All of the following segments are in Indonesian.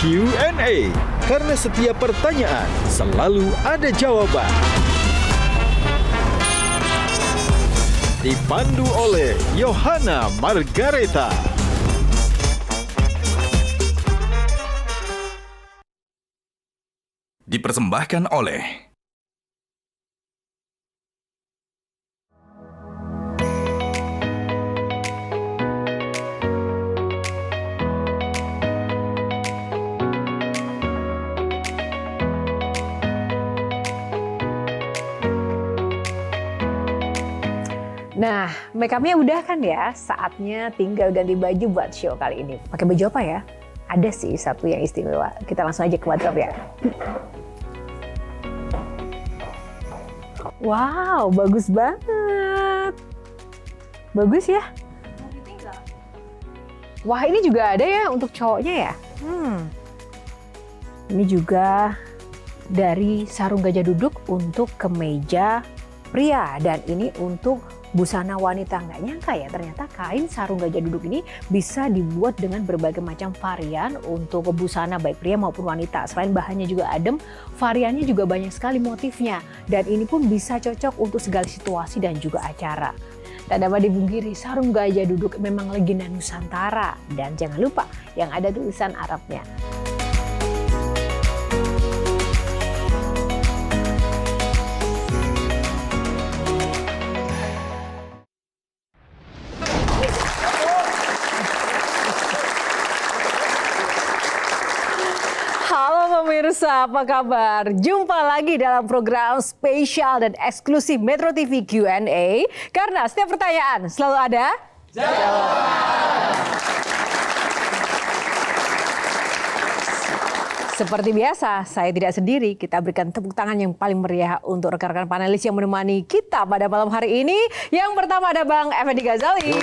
Q&A, karena setiap pertanyaan selalu ada jawaban. Dipandu oleh Yohana Margareta. Dipersembahkan oleh Nah, make up-nya udah kan ya? Saatnya tinggal ganti baju buat show kali ini. Pakai baju apa ya? Ada sih satu yang istimewa. Kita langsung aja ke wardrobe ya. Wow, bagus banget. Bagus ya? Wah, ini juga ada ya untuk cowoknya ya? Ini juga dari sarung gajah duduk untuk kemeja pria. Dan ini untuk busana wanita. Nggak nyangka ya, ternyata kain sarung gajah duduk ini bisa dibuat dengan berbagai macam varian untuk busana baik pria maupun wanita. Selain bahannya juga adem, variannya juga banyak sekali motifnya. Dan ini pun bisa cocok untuk segala situasi dan juga acara. Tak dapat dipungkiri, sarung gajah duduk memang legenda Nusantara. Dan jangan lupa yang ada tulisan Arabnya. Halo pemirsa, apa kabar? Jumpa lagi dalam program spesial dan eksklusif Metro TV Q&A. Karena setiap pertanyaan selalu ada jawaban. Seperti biasa, saya tidak sendiri. Kita berikan tepuk tangan yang paling meriah untuk rekan-rekan panelis yang menemani kita pada malam hari ini. Yang pertama ada Bang Effendi Ghazali.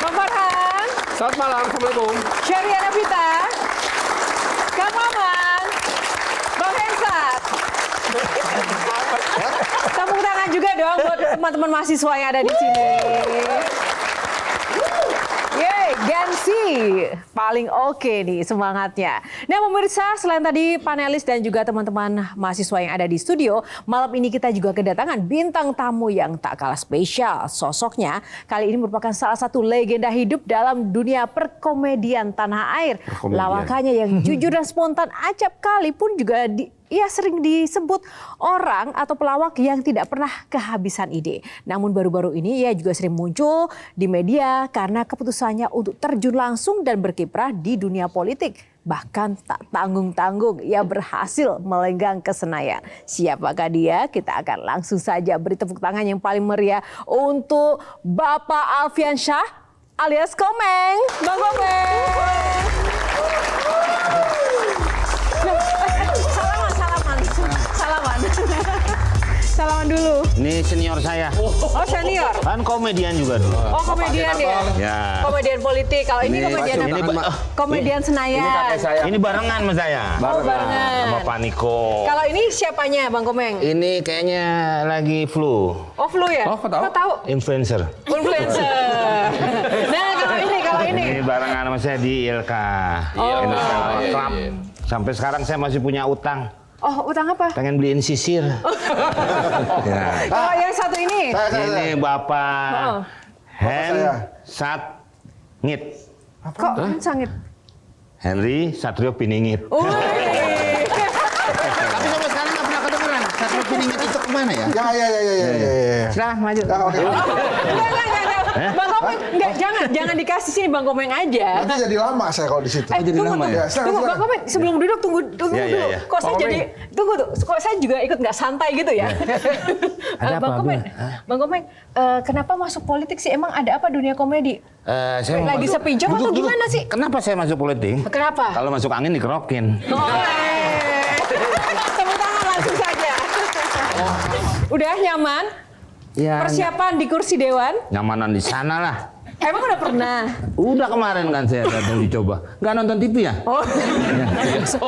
Bang Farhan. Selamat malam, Assalamualaikum. Syariana Pita. Kang Maman, Bang Hensat. Tepuk tangan juga dong buat teman-teman mahasiswa yang ada di sini. Yeay, Gen Z. Paling oke nih semangatnya. Nah pemirsa, selain tadi panelis dan juga teman-teman mahasiswa yang ada di studio, malam ini kita juga kedatangan bintang tamu yang tak kalah spesial. Sosoknya kali ini merupakan salah satu legenda hidup dalam dunia perkomedian tanah air. Lawakannya yang jujur dan spontan acap kali pun juga ia sering disebut orang atau pelawak yang tidak pernah kehabisan ide. Namun baru-baru ini ia juga sering muncul di media karena keputusannya untuk terjun langsung dan berkiprah di dunia politik. Bahkan tak tanggung-tanggung ia berhasil melenggang ke Senayan. Siapakah dia? Kita akan langsung saja beri tepuk tangan yang paling meriah untuk Bapak Alfian Syah alias Komeng. Bang Komeng. Salaman dulu. Ini senior saya. Oh senior. Kan komedian juga dulu. Oh komedian ya? Ya. Komedian politik. Kalau ini komedian apa? Ini Komedian Senayan. Ini barengan sama saya. Oh barengan. Sama Pak Niko. Kalau ini siapanya Bang Komeng? Ini kayaknya lagi flu. Oh flu ya? Oh, kok tahu? Kok tahu? Influencer. Influencer. Nah kalau ini. Ini barengan sama saya di ILK. Indonesia Club. Sampai sekarang saya masih punya utang. Oh utang apa? Pengen beliin sisir. Ya. Kalau yang satu ini? Ini Bapak Hensat Ngit. Kok sangit? Henry Satrio Piningit. Tapi sampai sekarang nggak pernah kedengeran. Satrio Piningit itu kemana ya? Ya. Silahkan maju. Bang Komeng, enggak, jangan dikasih sini Bang Komeng aja. Nanti jadi lama saya kalau di situ. Tunggu, Silakan. Bang Komeng, sebelum duduk tunggu dulu. Kok saya jadi, tunggu tuh, kok saya juga ikut nggak santai gitu ya? Ada Bang apa, Komeng, Bang Komeng, kenapa masuk politik sih? Emang ada apa dunia komedi? Saya Lagi sepi job atau gimana sih? Kenapa saya masuk politik? Kenapa? Kalau masuk angin dikerokin. Tepuk tangan langsung saja. Udah nyaman? Ya, Persiapan di kursi dewan? nyamanan di sana lah. Emang udah pernah? Udah kemarin kan saya datang dicoba. Nggak nonton TV ya? Oh,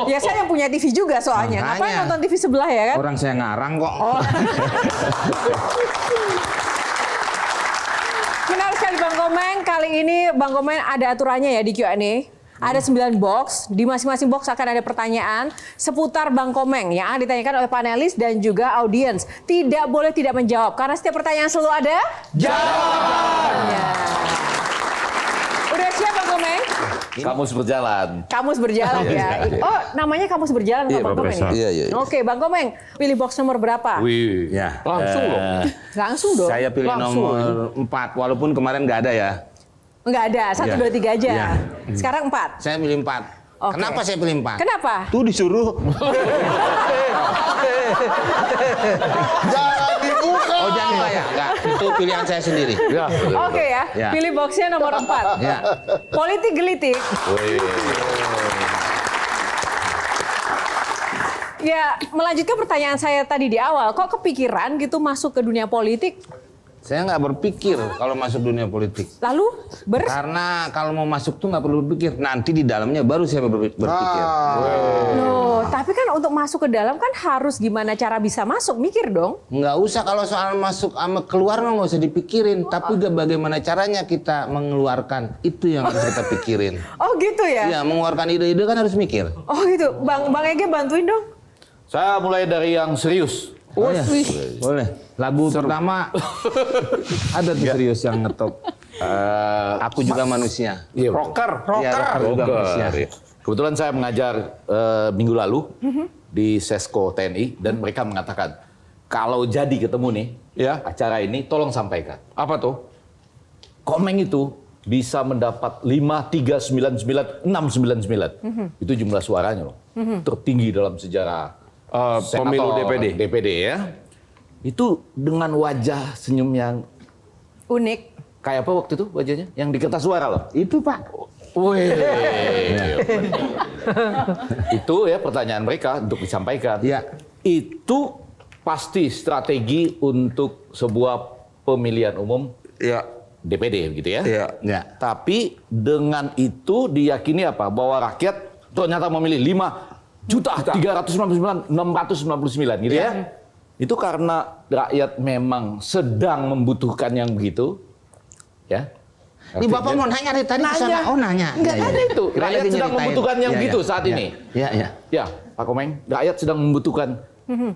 ya saya yang punya TV juga soalnya. Makanya. Ngapain nonton TV sebelah ya kan? Orang saya ngarang kok. Oh. Menarik sekali Bang Komeng. Kali ini Bang Komeng ada aturannya ya di Q&A. Ada 9 box, di masing-masing box akan ada pertanyaan seputar Bang Komeng yang akan ditanyakan oleh panelis dan juga audiens. Tidak boleh tidak menjawab, karena setiap pertanyaan selalu ada jawabannya. Udah siap Bang Komeng? Kamus berjalan. Kamus berjalan ya. Oh, namanya kamus berjalan Iya, Bang Komeng. Profesor. Iya. Oke, Bang Komeng, pilih box nomor berapa? Wih, Ya. langsung loh. Langsung dong. Saya pilih Langsung nomor 4, walaupun kemarin nggak ada ya. Enggak ada, 1, Iya. 2, 3 aja. Iya. Sekarang 4. Saya pilih 4. Oke. Kenapa saya pilih 4? Kenapa? Tuh disuruh. Jangan dibuka. Oh jangan lupa ya? Enggak, itu pilihan saya sendiri. Ya. Oke ya, Ya. pilih boxnya nomor 4. Ya. Politik gelitik. Ya, melanjutkan pertanyaan saya tadi di awal, kok kepikiran gitu masuk ke dunia politik? Saya nggak berpikir kalau masuk dunia politik. Lalu Karena kalau mau masuk tuh nggak perlu berpikir. Nanti di dalamnya baru saya berpikir. Loh, tapi kan untuk masuk ke dalam kan harus gimana cara bisa masuk, mikir dong. Nggak usah kalau soal masuk sama keluar mah nggak usah dipikirin. Tapi bagaimana caranya kita mengeluarkan itu yang harus kita pikirin. Oh gitu ya? Iya, mengeluarkan ide-ide kan harus mikir. Oh gitu, Bang Ege bantuin dong. Saya mulai dari yang serius. Oh, ya? Boleh. Lagu pertama ada tuh serius yang ngetop. Aku juga manusia. Rocker. Iya, rocker juga manusia. Kebetulan saya mengajar minggu lalu di Sesko TNI dan mereka mengatakan kalau jadi ketemu nih acara ini tolong sampaikan. Apa tuh? Komeng itu bisa mendapat 5, 3, 9, 9, 6, 9, 9. Itu jumlah suaranya loh. Tertinggi dalam sejarah pemilu DPD ya. Itu dengan wajah senyum yang Unik. kayak apa waktu itu wajahnya? Yang di kertas suara loh. Itu Pak. Wih. Itu ya pertanyaan mereka untuk disampaikan. Iya. Itu pasti strategi untuk sebuah pemilihan umum Ya. DPD gitu ya. Iya. Ya. Tapi dengan itu diyakini apa? Bahwa rakyat ternyata memilih 5.399.699 gitu ya. Itu karena rakyat memang sedang membutuhkan yang begitu. Ya. Ini Bapak mau nanya dari tadi ke sana. Oh nanya. Enggak Iya, ada iya. itu. Kirain Rakyat lagi sedang nyeritain. membutuhkan yang Iya, begitu iya. saat Iya. ini. Iya, iya. Ya, Pak Komeng, rakyat sedang membutuhkan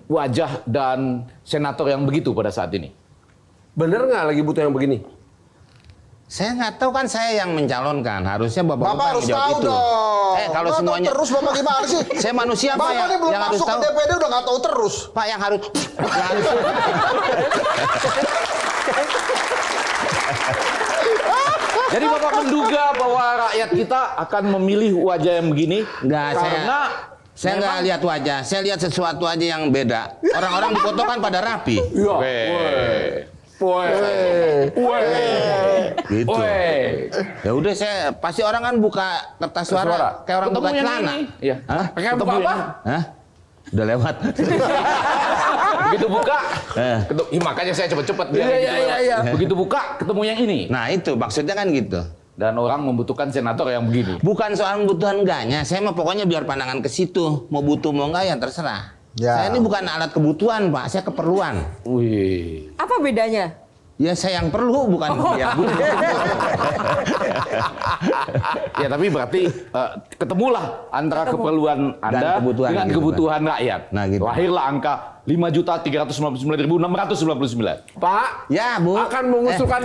wajah dan senator yang begitu pada saat ini. Bener nggak lagi butuh yang begini? Saya nggak tahu kan saya yang mencalonkan. Harusnya Bapak Bapak harus jawab tahu itu. dong. Kalau Bapak semuanya terus Bapak gimana sih? saya manusia Pak Bapak ini belum yang harus masuk tahu. ke DPD udah nggak tahu terus. Pak yang harus Jadi Bapak menduga bahwa rakyat kita akan memilih wajah yang begini? Enggak, Karena saya nggak lihat wajah. Saya lihat sesuatu aja yang beda. Orang-orang di foto kan pada rapi. Gitu. Ya udah saya pasti orang kan buka kertas suara kayak orang buka Ketemu yang celana. ini. Iya. Hah? Pakai buka Ketemu apa? yang- Hah? Udah lewat. Begitu buka, makanya saya cepet-cepet. Begitu buka, ketemu yang ini. Nah itu maksudnya kan gitu. Dan orang membutuhkan senator yang begini. Bukan soal kebutuhan enggaknya. Saya mah pokoknya biar pandangan ke situ. Mau butuh mau enggak ya terserah. Ya. Saya ini bukan alat kebutuhan Pak. Saya keperluan. Wih. Apa bedanya? Ya saya yang perlu bukan yang butuh. Ya tapi berarti ketemulah antara keperluan Anda kebutuhan dengan gitu, kebutuhan rakyat. Nah, gitu. Lahirlah angka 5.399.699. Pak, Ya Bu. akan mengusulkan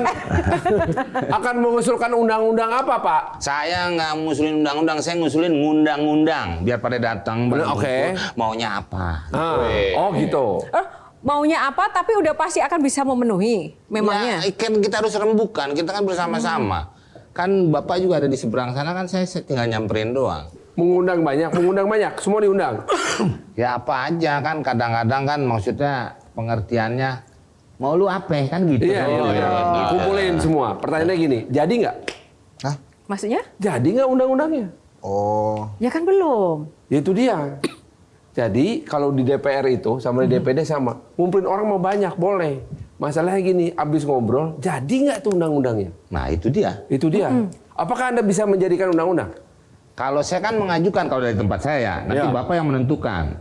akan mengusulkan undang-undang apa, Pak? Saya nggak ngusulin undang-undang, saya ngusulin ngundang-undang biar pada datang. Oke. Maunya apa? Oh gitu. Maunya apa tapi udah pasti akan bisa memenuhi memangnya. Ya, kan kita harus rembukan, kita kan bersama-sama. Kan Bapak juga ada di seberang sana kan saya tinggal nyamperin doang. Mengundang banyak, semua diundang. Ya apa aja kan kadang-kadang kan maksudnya pengertiannya mau lu apa kan gitu. Iya. Kumpulin semua. Pertanyaannya gini, jadi nggak? Maksudnya? Jadi nggak undang-undangnya? Oh. Ya kan belum. Ya itu dia. Jadi kalau di DPR itu sama di DPD sama, ngumpulin orang mau banyak boleh. Masalahnya gini, abis ngobrol, jadi nggak tuh undang-undangnya? Nah itu dia. Itu dia. Apakah Anda bisa menjadikan undang-undang? Kalau saya kan mengajukan kalau dari tempat saya, nanti Ya. Bapak yang menentukan.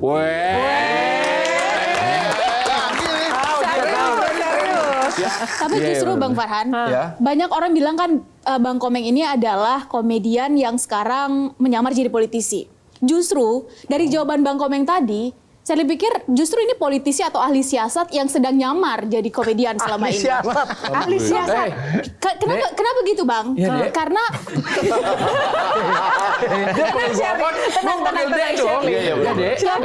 Tapi justru Bang Farhan, Ya. banyak orang bilang kan Bang Komeng ini adalah komedian yang sekarang menyamar jadi politisi. Justru dari jawaban Bang Komeng tadi, saya pikir justru ini politisi atau ahli siasat yang sedang nyamar jadi komedian selama ini. Ahli siasat. Kenapa gitu, Bang? Karena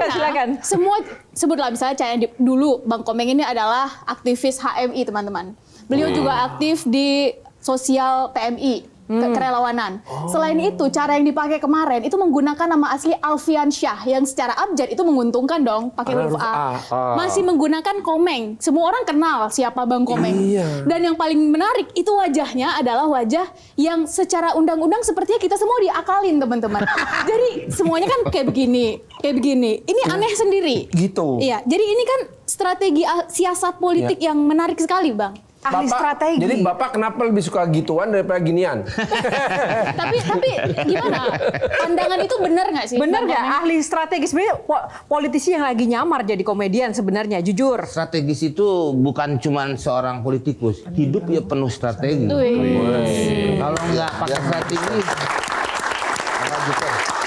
Silakan. Semua sebutlah misalnya dulu Bang Komeng ini adalah aktivis HMI, teman-teman. Beliau juga aktif di sosial PMI. Kerelawanan. Selain itu, cara yang dipakai kemarin itu menggunakan nama asli Alfian Syah yang secara abjad itu menguntungkan dong, pakai huruf A. Masih menggunakan Komeng. Semua orang kenal siapa Bang Komeng. Dan yang paling menarik itu wajahnya adalah wajah yang secara undang-undang sepertinya kita semua diakalin, teman-teman. Jadi semuanya kan kayak begini. Ini aneh sendiri. Gitu. Iya, jadi ini kan strategi siasat politik yang menarik sekali, Bang. Ahli strategi. Jadi Bapak kenapa lebih suka gituan daripada ginian? tapi gimana? Pandangan itu benar nggak sih? Bener nggak ahli strategi? Sebenarnya politisi yang lagi nyamar jadi komedian sebenarnya, jujur. Strategis itu bukan cuma seorang politikus, hidup ya penuh strategi. Kalau nggak pakai strategi,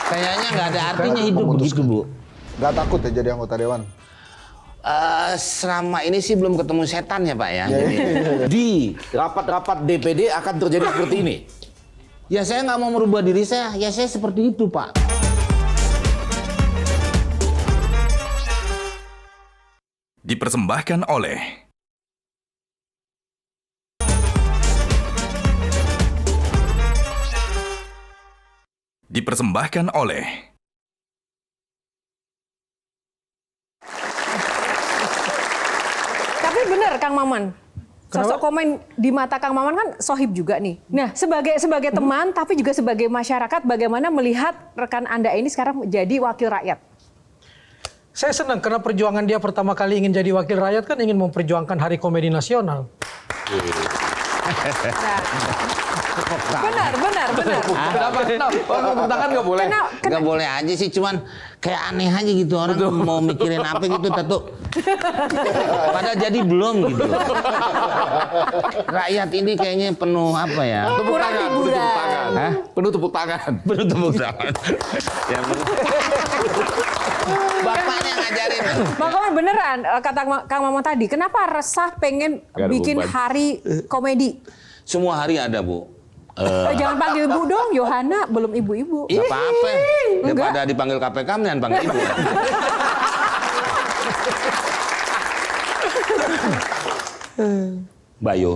kayaknya nggak ada artinya hidup begitu, Bu. Nggak takut ya jadi anggota dewan? Selama ini sih belum ketemu setan ya, Pak ya. Di rapat-rapat DPD akan terjadi seperti ini. Ya saya nggak mau merubah diri saya, ya saya seperti itu, Pak. Dipersembahkan oleh Tapi benar Kang Maman. Sosok Komeng di mata Kang Maman kan sohib juga nih. Nah, sebagai teman tapi juga sebagai masyarakat, bagaimana melihat rekan Anda ini sekarang menjadi wakil rakyat? Saya senang karena perjuangan dia pertama kali ingin jadi wakil rakyat kan ingin memperjuangkan Hari Komedi Nasional. Benar. Kenapa? Tepuk tangan nggak boleh? Nggak boleh aja sih, cuman kayak aneh aja gitu orang mau mikirin apa gitu, Tatu. Padahal jadi belum gitu. Rakyat ini kayaknya penuh apa ya? Kurang hiburan. Hah? Penuh tepuk tangan. Penuh tepuk tangan. Ya, bapaknya ngajarin. Bang Komeng beneran kata Kang Maman tadi, kenapa resah pengen bikin hari komedi? Semua hari ada, Bu. Jangan panggil Bu dong, Yohana belum ibu-ibu. Gak apa-apa. Enggak. Daripada dipanggil KPK, mendingan panggil ibu. Mbak Yo.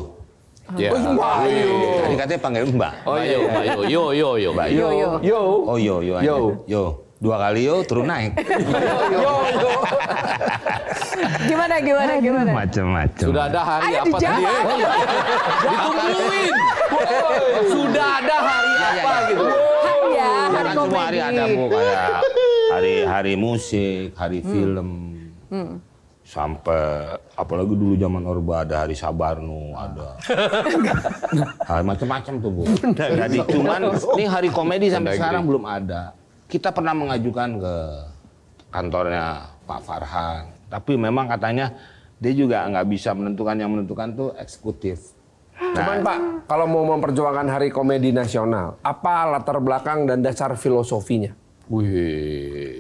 Ya. Tadi katanya panggil Mbak. Oh iya, yo. Mbak Yo. Yo. Oh yo aja. Yo. 2 kali yo turun naik. Gimana? Macam-macam. Sudah ada hari Ayo apa tadi? dijawab. Ditungguin. Sudah ada hari apa gitu? Ya, hari Kan semua hari komedi. ada, Bu, kayak hari musik, hari film. Sampai apalagi dulu zaman Orba ada hari Sabarnu, ada. Macam-macam tuh, Bu. Jadi cuman ini hari komedi sampai sekarang belum ada. Kita pernah mengajukan ke kantornya Pak Farhan, tapi memang katanya dia juga nggak bisa menentukan, yang menentukan tuh eksekutif. Cuman Pak, kalau mau memperjuangkan Hari Komedi Nasional, apa latar belakang dan dasar filosofinya? Wih.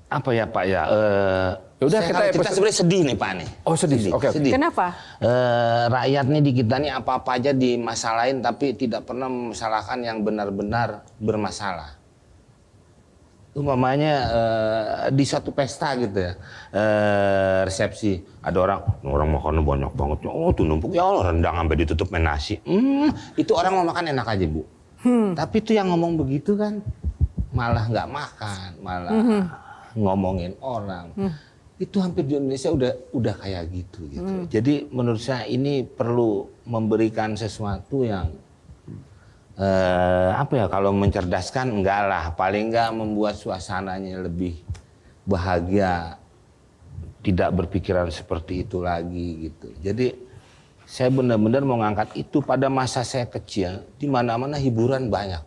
Apa ya, Pak ya? Udah kita sebenarnya sedih nih, Pak nih. Oh, sedih. Oke. Sedih. Kenapa? Rakyat nih di kita nih apa-apa aja dimasalahin tapi tidak pernah memasalahkan yang benar-benar bermasalah. Umpamanya di suatu pesta gitu ya, resepsi, ada orang makannya banyak banget, oh tuh numpuk, ya Allah rendang sampai ditutup main nasi. Itu orang mau makan enak aja, Bu. Tapi itu yang ngomong begitu kan malah nggak makan, malah ngomongin orang. Itu hampir di Indonesia udah kayak gitu. Jadi menurut saya ini perlu memberikan sesuatu yang apa ya, kalau mencerdaskan enggak lah, paling enggak membuat suasananya lebih bahagia, tidak berpikiran seperti itu lagi gitu. Jadi saya benar-benar mau ngangkat itu. Pada masa saya kecil di mana-mana hiburan banyak.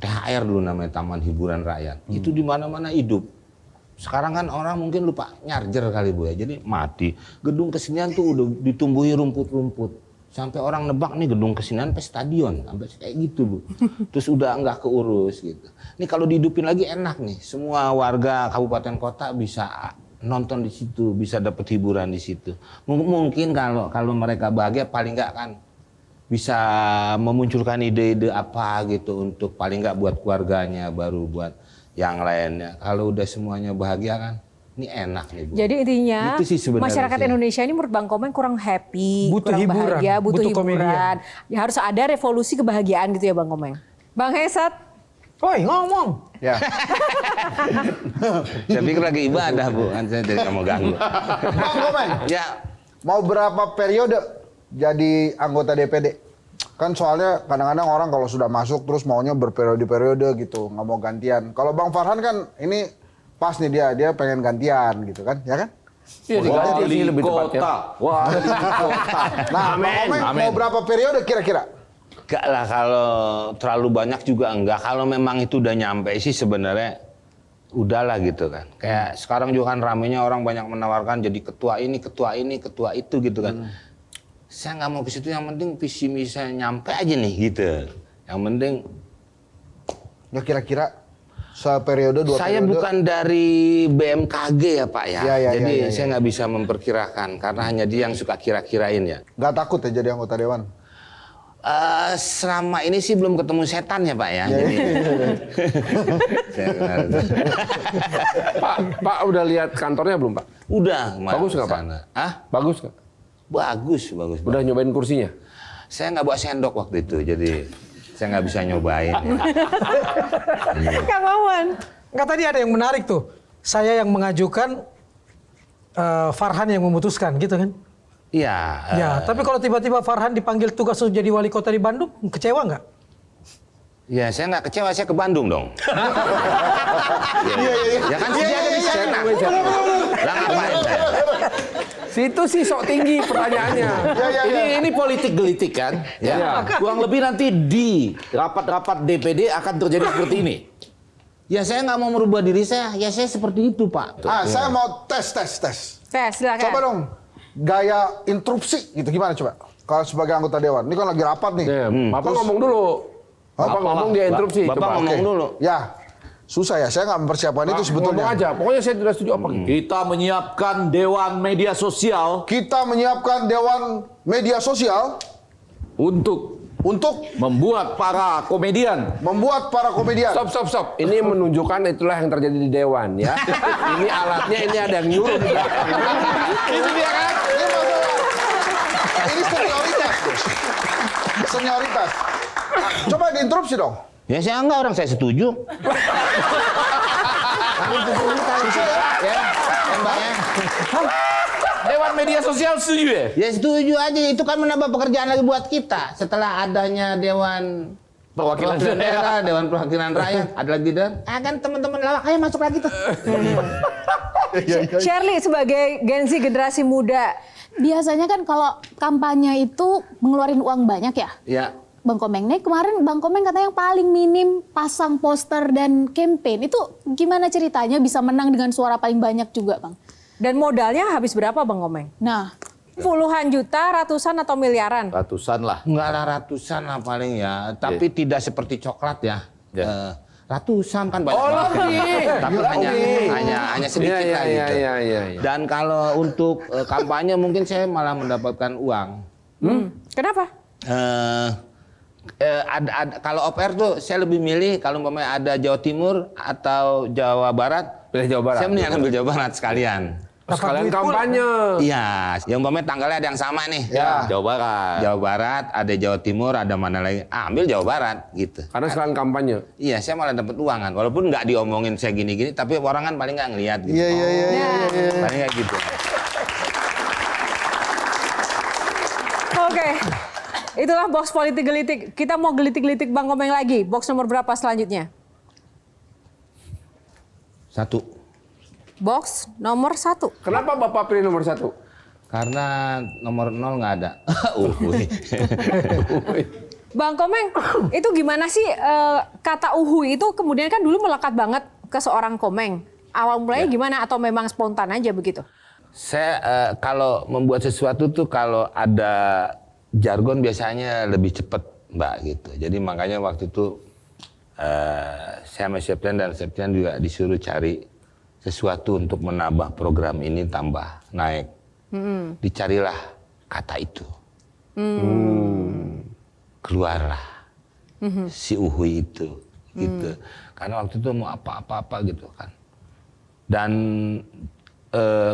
THR dulu namanya Taman Hiburan Rakyat. Itu di mana-mana hidup. Sekarang kan orang mungkin lupa nyarjer kali, Bu ya. Jadi mati. Gedung kesenian tuh udah ditumbuhi rumput-rumput. Sampai orang nebak nih gedung kesenian sampai stadion, sampai kayak gitu Bu. Terus udah nggak keurus gitu. Ini kalau dihidupin lagi enak nih, semua warga kabupaten kota bisa nonton di situ, bisa dapat hiburan di situ. Mungkin kalau mereka bahagia paling nggak kan bisa memunculkan ide-ide apa gitu untuk paling nggak buat keluarganya, baru buat yang lainnya. Kalau udah semuanya bahagia kan. Ini enak nih Bu. Jadi intinya Itu sih sebenarnya masyarakat sih. Indonesia ini menurut Bang Komeng kurang happy, Butuh kurang hiburan, bahagia, butuh butuh hiburan. komedian. Ya, harus ada revolusi kebahagiaan gitu ya Bang Komeng. Bang Hesat, Woi ngomong. Ya. Saya pikir lagi ibadah Bu, kan saya jadi nggak mau ganggu. Bang Komeng, Ya, mau berapa periode jadi anggota DPD? Kan soalnya kadang-kadang orang kalau sudah masuk terus maunya berperiode-periode gitu, nggak mau gantian. Kalau Bang Farhan kan ini pas nih dia pengen gantian gitu kan, ya kan? Iya diganti sih lebih tepatnya. Wali kota. Nah, Bang Komeng mau berapa periode kira-kira? enggak lah kalau terlalu banyak juga enggak. Kalau memang itu udah nyampe sih sebenarnya udahlah gitu kan. Kayak sekarang juga kan ramenya orang banyak menawarkan jadi ketua ini, ketua ini, ketua itu gitu kan. Saya nggak mau ke situ, yang penting visi misi saya nyampe aja nih gitu. Yang penting Ya kira-kira seperiode, dua saya periode. bukan dari BMKG ya Pak ya. Ya, Jadi ya. saya nggak bisa memperkirakan karena hanya dia yang suka kira-kirain ya. Nggak takut ya jadi anggota dewan? Selama ini sih belum ketemu setan ya Pak ya. Jadi, saya kenal. Pak udah lihat kantornya belum Pak? Udah. Bagus nggak Pak? Hah? Bagus nggak? Bagus. Udah nyobain kursinya? Saya nggak bawa sendok waktu itu, jadi saya nggak bisa nyobain. Kang Maman. Enggak, tadi ada yang menarik tuh. Saya yang mengajukan, Farhan yang memutuskan gitu kan. Iya. Ya, tapi kalau tiba-tiba Farhan dipanggil tugas untuk jadi wali kota di Bandung, kecewa nggak? Ya saya nggak kecewa, saya ke Bandung dong. Ya kan dia ada di sana. Lah ngapain saya? Situ sih sok tinggi pertanyaannya. Ini politik gelitik kan? Ya. Kurang lebih nanti di rapat-rapat DPD akan terjadi seperti ini. Ya saya nggak mau merubah diri saya. Ya saya seperti itu Pak. Saya mau tes. Tes, silakan. Coba dong, gaya interupsi gitu gimana coba? Kalau sebagai anggota dewan, ini kan lagi rapat nih. Bapak ngomong dulu. Bapak ngomong dia interupsi. Bapak ngomong dulu. Ya, susah ya, saya nggak mempersiapkan itu sebetulnya. Ngomong aja, pokoknya saya tidak setuju apa. Kita menyiapkan Dewan Media Sosial Kita menyiapkan dewan media sosial untuk untuk membuat para komedian. membuat para komedian. Stop. Ini menunjukkan itulah yang terjadi di dewan ya. Ini alatnya, ini ada yang nyuruh di belakang. Itu dia kan? Ini masalah. Ini senioritas. Senioritas. Coba diinterupsi dong. Ya saya enggak, orang saya setuju. Ya, Mbaknya. Dewan Media Sosial setuju ya? Ya setuju aja, itu kan menambah pekerjaan lagi buat kita. Setelah adanya Dewan Perwakilan Daerah, Dewan Perwakilan Rakyat, ada lagi dan kan teman-teman lawak ayo masuk lagi tuh. Shirley sebagai Gen Z generasi muda, Biasanya kan kalau kampanye itu mengeluarkan uang banyak ya. Ya. Bang Komeng, nih kemarin Bang Komeng katanya yang paling minim pasang poster dan campaign. Itu gimana ceritanya bisa menang dengan suara paling banyak juga Bang? dan modalnya habis berapa Bang Komeng? Nah, Puluhan juta, ratusan atau miliaran? Ratusan lah. Enggak lah, ratusan lah paling ya. Tapi tidak seperti coklat ya. Ratusan kan banyak banget. Tapi hanya sedikit lah gitu. Iya. Dan kalau untuk kampanye mungkin saya malah mendapatkan uang. Kenapa? Kalau OPR tuh saya lebih milih kalau umpamanya ada Jawa Timur atau Jawa Barat. Pilih Jawa Barat. Saya mendingan ambil Jawa Barat sekalian. Sekalian kampanye. Iya, yang umpamanya tanggalnya ada yang sama nih. Ya. Jawa Barat. Jawa Barat, ada Jawa Timur, ada mana lagi. Ambil Jawa Barat gitu. Karena sekalian kampanye. Iya, saya malah dapat uang kan. Walaupun nggak diomongin saya gini-gini, tapi orang kan paling nggak ngelihat gitu. Iya. Paling nggak gitu. Oke. Itulah box politik gelitik. Kita mau gelitik-gelitik Bang Komeng lagi. Box nomor berapa selanjutnya? 1. Box nomor 1. Kenapa Bapak pilih nomor 1? Karena nomor 0 nggak ada. Bang Komeng, itu gimana sih kata uhui itu kemudian kan dulu melekat banget ke seorang Komeng. Awal mulanya gimana atau memang spontan aja begitu? Saya kalau membuat sesuatu tuh kalau ada jargon biasanya lebih cepat, Mbak, gitu. Jadi makanya waktu itu saya sama Septian dan Septian juga disuruh cari sesuatu untuk menambah program ini tambah naik. Dicarilah kata itu. Keluarlah si Uhuy itu, gitu. Karena waktu itu mau apa-apa gitu kan. Dan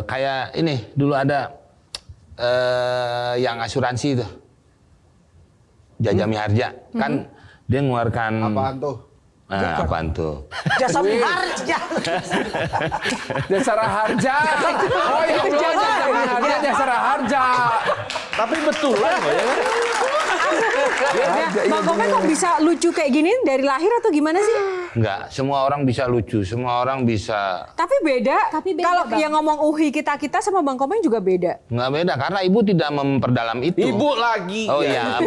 kayak ini dulu ada yang asuransi itu, Jaja Miharja, kan dia ngeluarkan Apaan tuh? apaan tuh? Jasa Miharja. Jasara Harja. Oh iya, Harja Jasara Harja. Tapi betulan loh ya kan? Bang Komeng kok bisa lucu kayak gini dari lahir atau gimana sih? Enggak, semua orang bisa lucu, semua orang bisa. Tapi beda. Kalau Bang. yang ngomong Uhuy kita sama Bang Komeng juga beda. Nggak beda, karena ibu tidak memperdalam itu. Ibu lagi. Oh iya,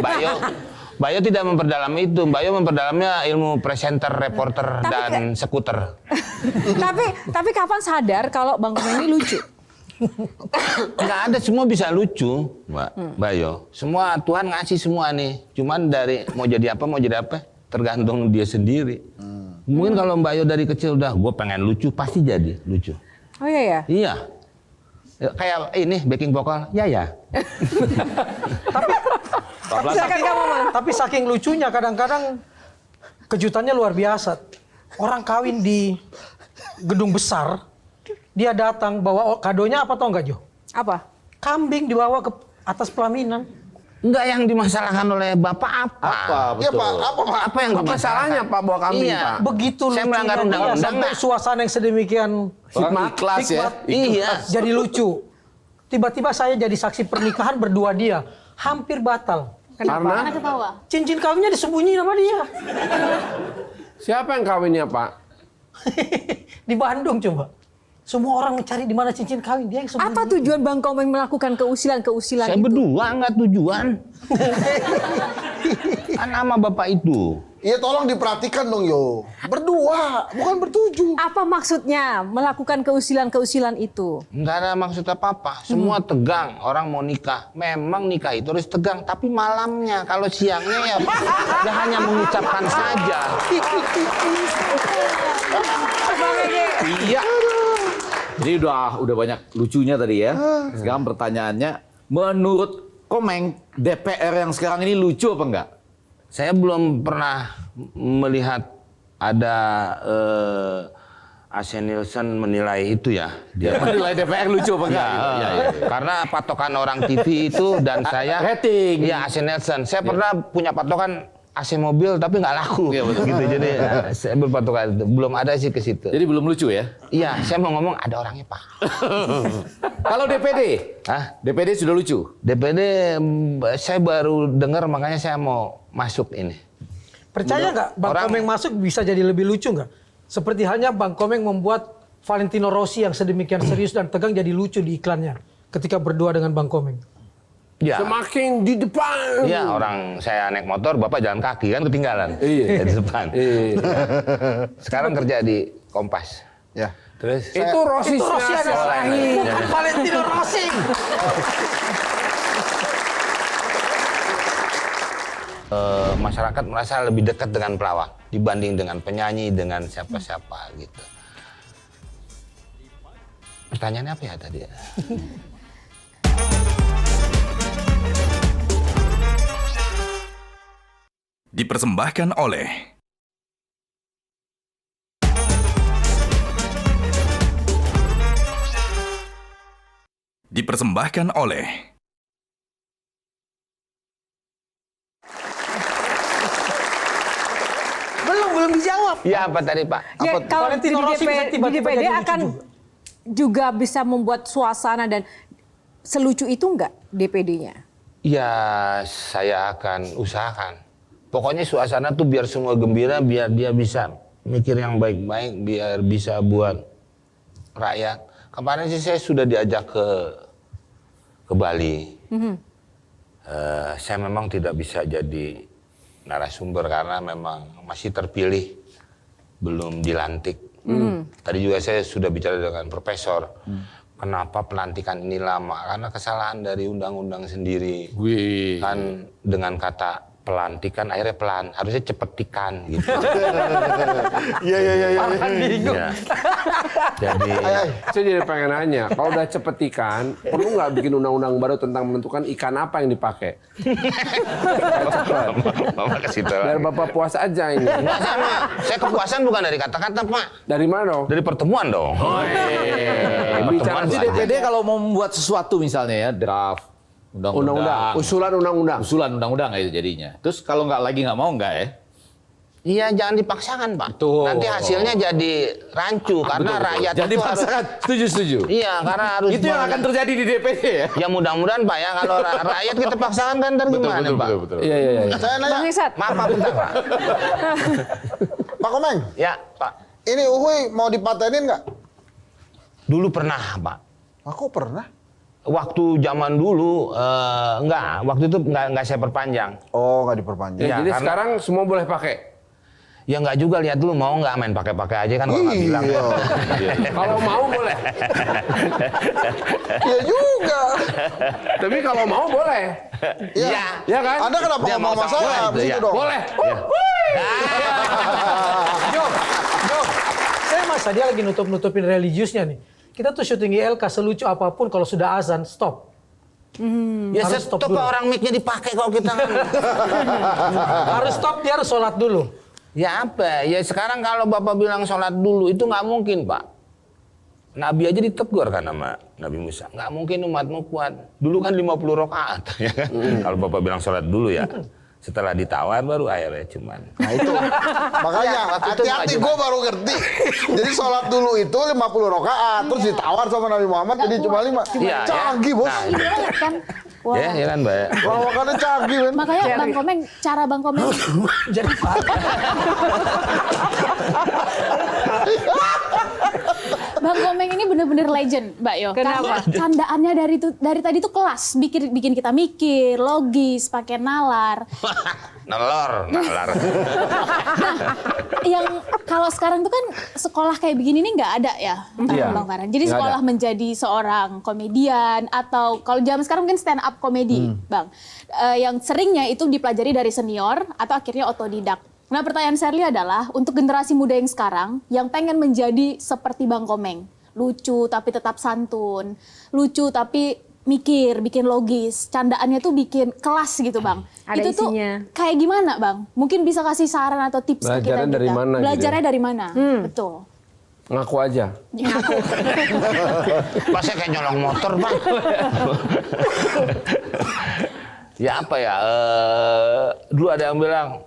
Mbak Yo tidak memperdalam itu. Mbak Yo memperdalamnya ilmu presenter, reporter, dan skuter. tapi kapan sadar kalau Bang Komeng ini lucu? Nggak ada, semua bisa lucu, Mbak Yo. Semua Tuhan ngasih semua nih. Cuman dari mau jadi apa, tergantung dia sendiri. Mungkin kalau Mbak Yo dari kecil udah, gue pengen lucu, pasti jadi lucu. Oh iya ya? Iya. Kayak ini, backing vokal, ya. Tapi saking lucunya kadang-kadang kejutannya luar biasa. Orang kawin di gedung besar, dia datang bawa kadonya apa tau nggak Jo? Apa? Kambing dibawa ke atas pelaminan. Enggak, yang dimasalahkan oleh Bapak apa? Iya Pak, apa Pak? Apa yang Apa salahnya Pak bawa kambing, Iya. Pak? Begitu Saya lucunya melanggar dia, undang-undang sampai nggak? suasana yang sedemikian Ikhlas ya. Iya. jadi lucu. Tiba-tiba saya jadi saksi pernikahan berdua dia, hampir batal. Karena ketawa. Cincin kawinnya disembunyiin sama dia. Siapa yang kawinnya, Pak? Di Bandung coba. Semua orang mencari di mana cincin kawin, dia yang sembunyi. Apa tujuan Bang Komeng melakukan keusilan-keusilan Saya itu? berdua nggak tujuan. Kan nama Bapak itu. Iya tolong diperhatikan dong Yo. Berdua, bukan bertujuh. Apa maksudnya melakukan keusilan-keusilan itu? Nggak ada maksud apa-apa. Semua tegang. Orang mau nikah. Memang nikah itu harus tegang. Tapi malamnya, kalau siangnya ya hanya mengucapkan saja. Iya. Jadi udah banyak lucunya tadi ya. Sekarang pertanyaannya, menurut Komeng, DPR yang sekarang ini lucu apa enggak? Saya belum pernah melihat ada Asen Nielsen menilai itu ya. Dia Menilai DPR lucu apa enggak? Ya, gitu? iya. Karena patokan orang TV itu dan saya Rating. Iya, Asen Nielsen. Saya pernah punya patokan AC mobil tapi nggak laku. Iya, betul. Gitu. Jadi saya berpatokan itu. Belum ada sih ke situ. Jadi belum lucu ya? Iya, saya mau ngomong ada orangnya, Pak. Kalau DPD? Hah? DPD sudah lucu? DPD saya baru dengar, makanya saya mau masuk ini. Percaya nggak Bang Komeng masuk bisa jadi lebih lucu nggak? Seperti halnya Bang Komeng membuat Valentino Rossi yang sedemikian serius dan tegang jadi lucu di iklannya ketika berdua dengan Bang Komeng. Ya. Semakin di depan. Iya, orang saya naik motor, Bapak jalan kaki kan ketinggalan. Iya. Di depan. Sekarang kerja di Kompas. Ya. Terus Itu Rossi ada lain, bukan Valentino Rossi. masyarakat merasa lebih dekat dengan pelawak dibanding dengan penyanyi, dengan siapa-siapa gitu. Pertanyaannya apa ya tadi? Dipersembahkan oleh Belum dijawab. Iya, apa tadi, Pak? Ya, kalau di Valentino Rossi bisa tiba-tiba DPD jadi lucu akan juga bisa membuat suasana dan selucu itu enggak DPD-nya? Ya, saya akan usahakan. Pokoknya suasana tuh biar semua gembira, biar dia bisa mikir yang baik-baik, biar bisa buat rakyat. Kemarin sih saya sudah diajak ke Bali. Saya memang tidak bisa jadi narasumber karena memang masih terpilih, belum dilantik. Tadi juga saya sudah bicara dengan profesor. kenapa pelantikan ini lama? Karena kesalahan dari undang-undang sendiri. Wih. Kan dengan kata pelantikan akhirnya pelan, harusnya cepetikan gitu. Iya. Ya. Jadi Saya jadi pengen nanya, kalau udah cepetikan, perlu nggak bikin undang-undang baru tentang menentukan ikan apa yang dipakai? Cepet. Mama ke situ Biar lagi. Bapak puas aja ini. Enggak sama. Saya kepuasan bukan dari kata-kata, Pak. Dari mana dong? Dari pertemuan dong. Bicara Nanti saja. DPD kalau mau membuat sesuatu misalnya ya draft Undang-undang, usulan undang-undang. usulan undang-undang itu jadinya. Terus kalau nggak mau nggak ya? Iya, jangan dipaksakan, Pak. Betul. Nanti hasilnya jadi rancu karena rakyat Jadi itu harus. paksakan. Setuju. Iya, karena harus. Itu yang akan terjadi di DPD ya. Ya mudah-mudahan, Pak, ya kalau rakyat kita paksakan kan ntar gimana, Pak? betul. Iya. Saya nanya, Bang Irsat. Maaf, Pak, bentar, Pak. Pak Komeng, Ya, Pak. ini Uhuy mau dipatenin nggak? Dulu pernah, Pak. Aku pernah. Waktu zaman dulu enggak, waktu itu enggak saya perpanjang. Oh, nggak diperpanjang. Ya, Iya, jadi karena- sekarang semua boleh pakai. Ya enggak juga, lihat dulu mau enggak, main pakai-pakai aja kan kalau nggak bilang. Iya. Kalau mau boleh. Iya juga. Tapi kalau mau boleh. Iya. Ya kan? Anda kenapa Dia ngomong mau sama sama saya? itu, Begitu ya. dong. Boleh. Jom. Saya masa dia lagi nutup-nutupin religiusnya nih. Kita tuh syuting ILK selucu apapun kalau sudah azan stop. Ya Harus stop stop dulu. orang mic-nya dipakai kalau kita. Harus stop, dia harus sholat dulu. Ya apa? Ya sekarang kalau Bapak bilang sholat dulu itu nggak mungkin, Pak. Nabi aja ditegur kan sama Nabi Musa. Nggak mungkin umatmu kuat. Dulu kan 50 rakaat. Ya kan? Kalau Bapak bilang sholat dulu ya. Setelah ditawar baru akhirnya cuman. Nah itu. Makanya waktu itu hati-hati nggak gue baru ngerti. Jadi sholat dulu itu 50 rakaat. Terus ditawar sama Nabi Muhammad jadi cuma 5. Iya, Canggih, ya. Bos. Nah, Ini banget kan. Wah. Ya kan, Mbak. Lawakannya canggih, men. Makanya Bang Komeng, cara Bang Komeng Jadi Pak, Bang Komeng ini bener-bener legend, Mbak Yo. Kenapa? Karena candaannya dari tadi tuh kelas, bikin kita mikir, logis, pakai nalar. Nalar. Yang kalau sekarang tuh kan sekolah kayak begini nih nggak ada ya, Iya. Bang Farhan. Jadi Nggak sekolah ada. menjadi seorang komedian atau kalau zaman sekarang mungkin stand up komedi, Bang. Yang seringnya itu dipelajari dari senior atau akhirnya otodidak. Nah, pertanyaan Sherly adalah untuk generasi muda yang sekarang yang pengen menjadi seperti Bang Komeng, lucu tapi tetap santun, lucu tapi mikir, bikin logis, candaannya tuh bikin kelas gitu, Bang. Ada Itu isinya. tuh kayak gimana, Bang? Mungkin bisa kasih saran atau tips ke kita. Belajarnya dari mana gitu Belajarnya ya? dari mana? Betul. Ngaku aja. Pak, saya kayak nyolong motor, Pak. Ya apa ya? Dulu ada yang bilang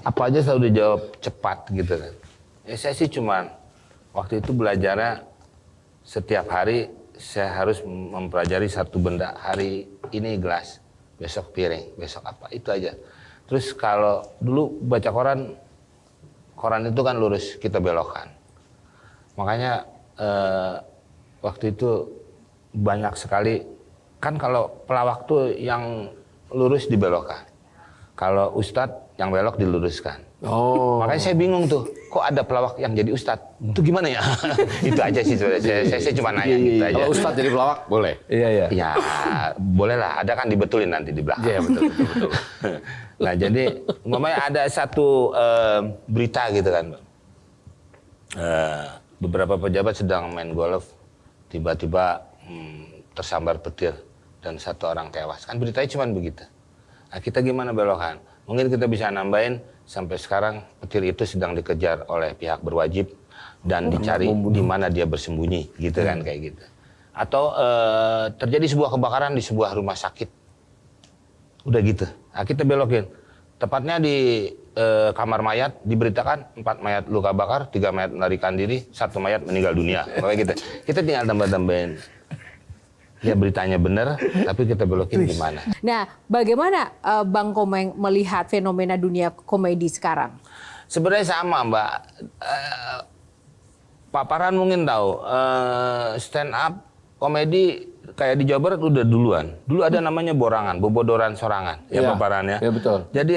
apa aja saya udah jawab cepat gitu kan. Ya saya sih cuman waktu itu belajarnya setiap hari saya harus mempelajari satu benda. Hari ini gelas, besok piring, besok apa, itu aja. Terus kalau dulu baca koran itu kan lurus, kita belokkan. Makanya waktu itu banyak sekali, kan kalau pelawak tuh yang lurus dibelokkan. Kalau ustadz yang belok diluruskan. Oh. Makanya saya bingung tuh, kok ada pelawak yang jadi ustadz? Itu gimana ya? Itu aja sih sebenarnya. Saya cuma nanya gitu aja. Kalau Ustadz jadi pelawak boleh. Iya. Ya, boleh lah. Ada kan dibetulin nanti di belakang. Iya betul. Nah, jadi umpamanya ada satu berita gitu kan, Bang. Beberapa pejabat sedang main golf, tiba-tiba tersambar petir dan satu orang tewas. Kan beritanya cuma begitu. Nah, kita gimana belokan? Mungkin kita bisa nambahin sampai sekarang petir itu sedang dikejar oleh pihak berwajib dan dicari di mana dia bersembunyi, gitu kan kayak gitu. Atau terjadi sebuah kebakaran di sebuah rumah sakit, udah gitu. Nah, kita belokin. Tepatnya di kamar mayat diberitakan 4 mayat luka bakar, 3 mayat melarikan diri, 1 mayat meninggal dunia. Kayak gitu. Kita tinggal tambah-tambahin. Ya beritanya benar, tapi kita belokin gimana? Nah, bagaimana Bang Komeng melihat fenomena dunia komedi sekarang? Sebenarnya sama, Mbak. Pak Farhan mungkin tahu, stand up komedi kayak di Jawa Barat udah duluan. Dulu ada namanya borangan, bobodoran sorangan, ya Iya, Pak Farhan ya. iya, betul. Jadi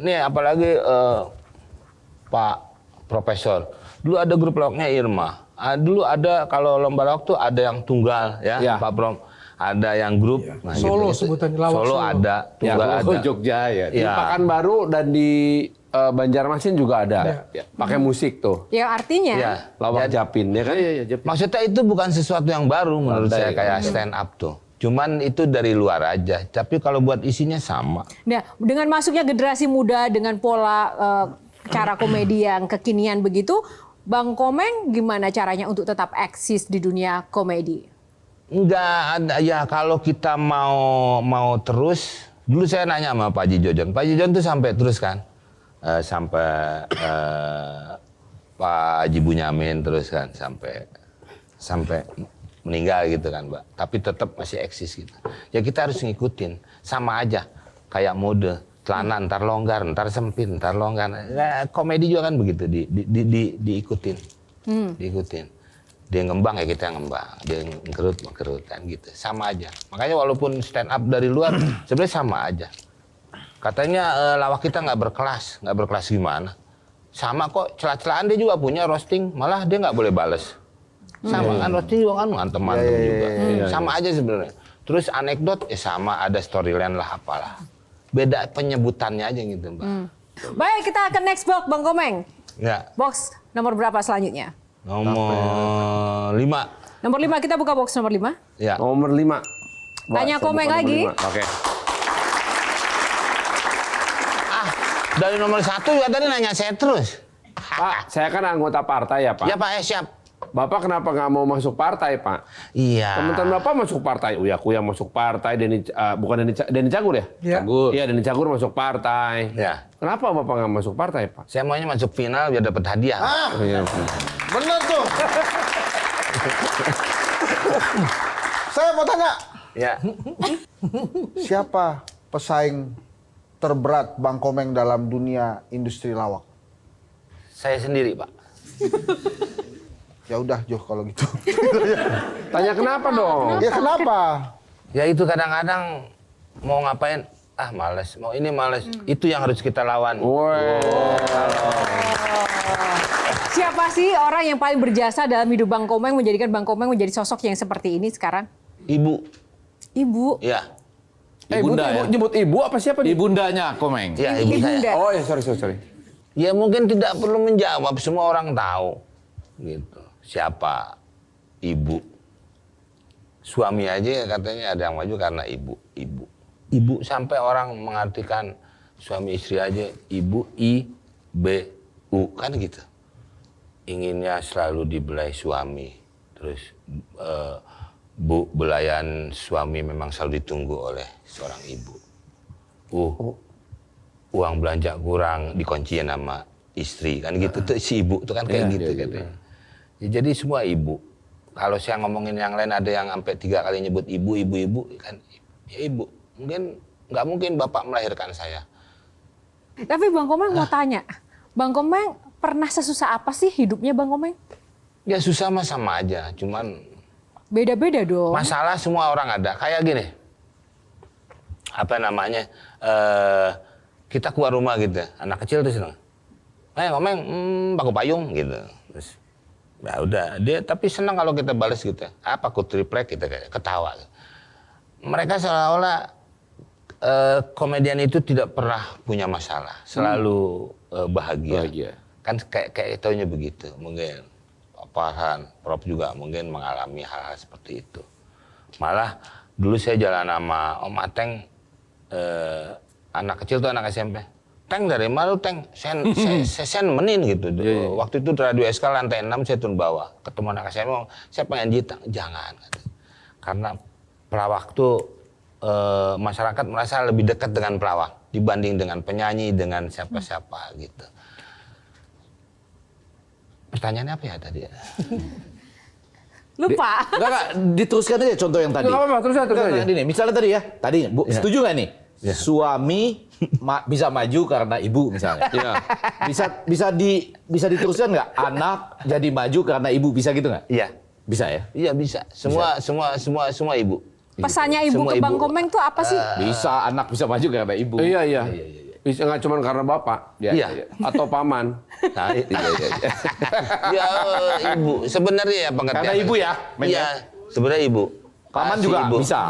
ini apalagi Pak Profesor. Dulu ada grup pelawaknya Irma, Dulu ada kalau lomba lawak tuh ada yang tunggal ya, Ya. Pak Prom. Ada yang grup. Nah, Solo gitu. sebutannya, lawak Solo Solo. ada, tunggal ada. Jogja ya. Di Ya. Pekanbaru dan di Banjarmasin juga ada. Pakai musik tuh. Yang artinya Ya. Lawak Japin ya kan? Maksudnya itu bukan sesuatu yang baru menurut saya kayak stand up tuh. Cuman itu dari luar aja. Tapi kalau buat isinya sama. Nah, dengan masuknya generasi muda dengan pola cara komedi yang kekinian begitu, Bang Komeng gimana caranya untuk tetap eksis di dunia komedi? Enggak ada ya, kalau kita mau terus. Dulu saya nanya sama Pak Haji Jojon. Pak Haji Jojon tuh sampai terus kan. Sampai Pak Haji Bunyamin terus kan sampai meninggal gitu kan, Mbak. Tapi tetap masih eksis gitu. Ya kita harus ngikutin. Sama aja kayak mode. Celana ntar longgar, ntar sempit, ntar longgar. Ya, komedi juga kan begitu, diikutin. Diikutin. Dia ngembang ya kita ngembang, dia mengkerut kan gitu. Sama aja. Makanya walaupun stand up dari luar sebenarnya sama aja. Katanya lawak kita nggak berkelas gimana? Sama kok, celah-celahan dia juga punya roasting, malah dia nggak boleh bales. Sama kan roasting juga kan ngantem-ngantem juga. Sama aja sebenarnya. Terus anekdot sama, ada storyline lah apalah. Beda penyebutannya aja gitu, Mbak. Baik, kita ke next box, Bang Komeng. Ya, Box nomor berapa selanjutnya? nomor 5. Nomor 5, kita buka box nomor 5. Ya. Nomor 5. Tanya Komeng lagi. Oke. Dari nomor 1 juga tadi nanya saya terus. Pak, saya kan anggota partai ya Pak. Ya Pak, siap. Bapak kenapa nggak mau masuk partai Pak? Iya. Teman-teman Bapak masuk partai. Uya Kuya masuk partai, bukan Denny Cagur ya? Iya. Cagur. Iya, Denny Cagur masuk partai. Ya. Kenapa Bapak nggak masuk partai Pak? Saya maunya masuk final biar dapat hadiah. Oh, iya. Bener tuh. Saya mau tanya, Ya. siapa pesaing terberat Bang Komeng dalam dunia industri lawak? Saya sendiri, Pak. Ya udah Joh kalau gitu. Tanya kenapa dong? Ya kenapa? Ya itu kadang-kadang mau ngapain, males. Mau ini males. Itu yang harus kita lawan. Siapa sih orang yang paling berjasa dalam hidup Bang Komeng menjadikan Bang Komeng menjadi sosok yang seperti ini sekarang? Ibu. Ibu. Ya. Ibunda ya. Nyebut ibu apa siapa nih? Ibundanya Komeng. Ya, ibu saya. Ibunda. Oh ya, sorry. Ya mungkin tidak perlu menjawab, semua orang tahu. Gitu. Siapa ibu? Suami aja katanya ada yang maju karena ibu. Ibu sampai orang mengartikan suami istri aja ibu, I-B-U, kan gitu. Inginnya selalu dibelai suami. Terus Bu, belayan suami memang selalu ditunggu oleh seorang ibu. Uang belanja kurang dikunciin sama istri, kan gitu tuh si ibu tuh kan kayak gitu katanya. Ya, jadi semua ibu. Kalau saya ngomongin yang lain ada yang sampai 3 kali nyebut ibu kan ya ibu. Nggak mungkin bapak melahirkan saya. Tapi Bang Komeng mau tanya, Bang Komeng pernah sesusah apa sih hidupnya Bang Komeng? Ya susah mah sama aja, cuman Beda-beda dong. masalah semua orang ada. Kayak gini, apa namanya, kita keluar rumah gitu, anak kecil tuh seneng. Komeng, pakai payung gitu. Terus, ya udah, dia tapi senang kalau kita balas gitu. Apa ku triplek gitu, kayak ketawa. Mereka seolah-olah komedian itu tidak pernah punya masalah, selalu bahagia. Kan kayak taunya begitu, mungkin. Farhan, Prof juga mungkin mengalami hal-hal seperti itu. Malah dulu saya jalan sama Om Ateng, anak kecil tuh anak SMP. Teng dari mana lu Teng? Saya nemenin gitu. Waktu itu radio SK lantai 6 saya turun bawah. Ketemu anak SMP, saya pengen jitang. Jangan. Karena pelawak tuh masyarakat merasa lebih dekat dengan pelawak dibanding dengan penyanyi, dengan siapa-siapa gitu. Pertanyaannya apa ya tadi? Lupa. Enggak, diteruskan aja contoh yang tadi. Nggak apa-apa, terus aja. Ini nih, misalnya tadi ya, Bu, setuju nggak nih? Suami bisa maju karena ibu misalnya. Bisa diteruskan nggak? Anak jadi maju karena ibu, bisa gitu nggak? Iya. Bisa ya? Iya bisa. Semua ibu. Pesannya ibu Semua ke Bang ibu. Komeng tuh apa sih? Bisa, anak bisa maju karena ibu. Iya. Bisa nggak cuma karena bapak, Iya. atau paman. Nah, ya ibu sebenarnya ya pengertian. Karena ibu ya, Men, Iya, sebenarnya ibu. Paman Kasih juga ibu. bisa.